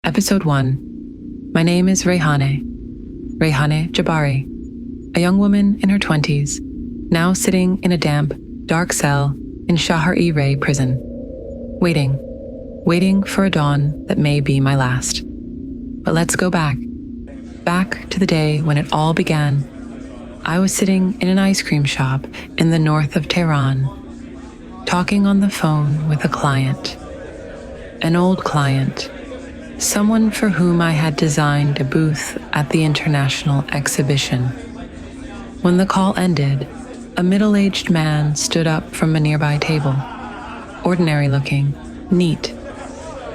Episode 1. My name is Reyhaneh Jabbari, a young woman in her 20s, now sitting in a damp, dark cell in Shahr-e-Ray prison, waiting for a dawn that may be my last. But let's go back to the day when it all began. I was sitting in an ice cream shop in the north of Tehran, talking on the phone with a client, an old client, someone for whom I had designed a booth at the international exhibition. When the call ended, a middle-aged man stood up from a nearby table, ordinary looking, neat,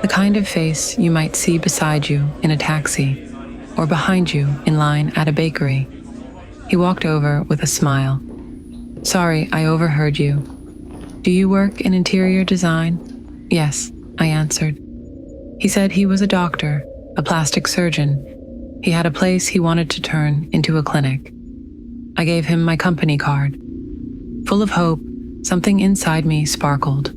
the kind of face you might see beside you in a taxi or behind you in line at a bakery. He walked over with a smile. "Sorry, I overheard you. Do you work in interior design?" "Yes," I answered. He said he was a doctor, a plastic surgeon. He had a place he wanted to turn into a clinic. I gave him my company card. Full of hope, something inside me sparkled.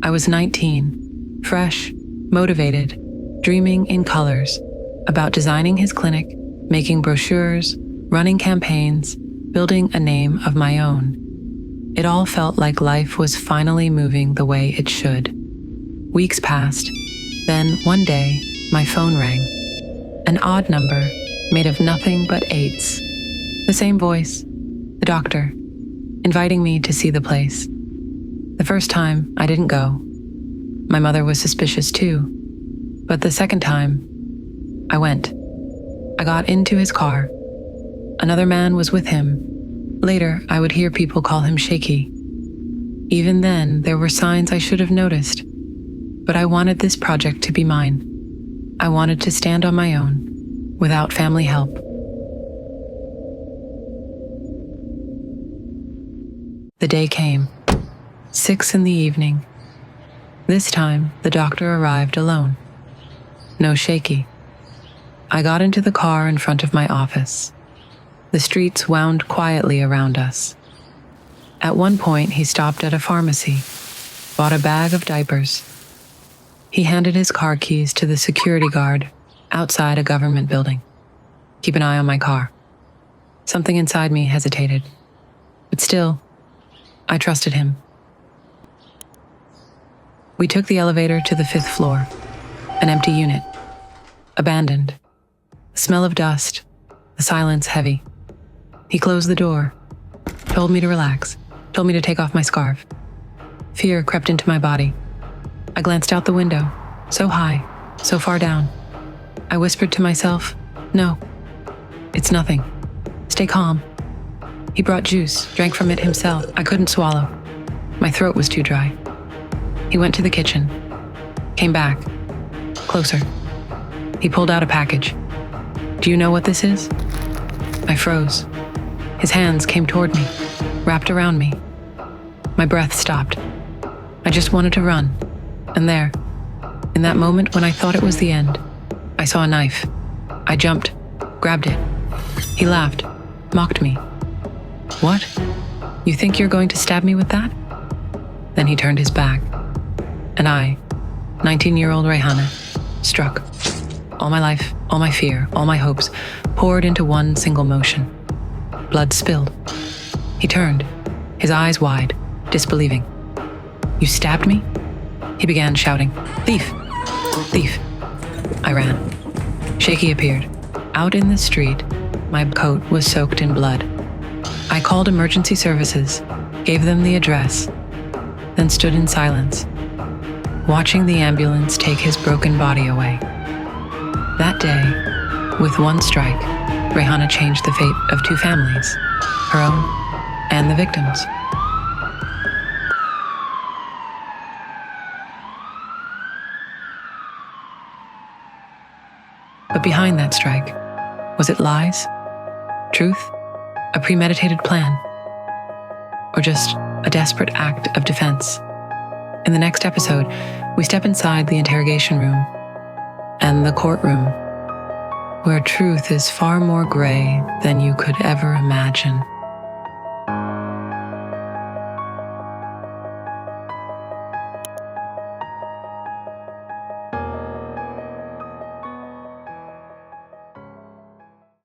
I was 19, fresh, motivated, dreaming in colors, about designing his clinic, making brochures, running campaigns, building a name of my own. It all felt like life was finally moving the way it should. Weeks passed. Then, one day, my phone rang. An odd number, made of nothing but eights. The same voice, the doctor, inviting me to see the place. The first time, I didn't go. My mother was suspicious too. But the second time, I went. I got into his car. Another man was with him. Later, I would hear people call him Shaky. Even then, there were signs I should have noticed. But I wanted this project to be mine. I wanted to stand on my own, without family help. The day came. 6 in the evening. This time, the doctor arrived alone. No Shaky. I got into the car in front of my office. The streets wound quietly around us. At one point, he stopped at a pharmacy, bought a bag of diapers. He handed his car keys to the security guard outside a government building. "Keep an eye on my car." Something inside me hesitated, but still, I trusted him. We took the elevator to the 5th floor, an empty unit, abandoned. The smell of dust, the silence heavy. He closed the door, told me to relax, told me to take off my scarf. Fear crept into my body. I glanced out the window, so high, so far down. I whispered to myself, "No, it's nothing. Stay calm." He brought juice, drank from it himself. I couldn't swallow. My throat was too dry. He went to the kitchen, came back, closer. He pulled out a package. "Do you know what this is?" I froze. His hands came toward me, wrapped around me. My breath stopped. I just wanted to run. And there, in that moment when I thought it was the end, I saw a knife. I jumped, grabbed it. He laughed, mocked me. "What? You think you're going to stab me with that?" Then he turned his back. And I, 19-year-old Reyhaneh, struck. All my life, all my fear, all my hopes poured into one single motion. Blood spilled. He turned, his eyes wide, disbelieving. "You stabbed me?" He began shouting, "Thief! Thief!" I ran. Shaky appeared. Out in the street, my coat was soaked in blood. I called emergency services, gave them the address, then stood in silence, watching the ambulance take his broken body away. That day, with one strike, Reyhaneh changed the fate of 2 families, her own and the victims. But behind that strike, was it lies? Truth? A premeditated plan? Or just a desperate act of defense? In the next episode, we step inside the interrogation room and the courtroom, where truth is far more gray than you could ever imagine.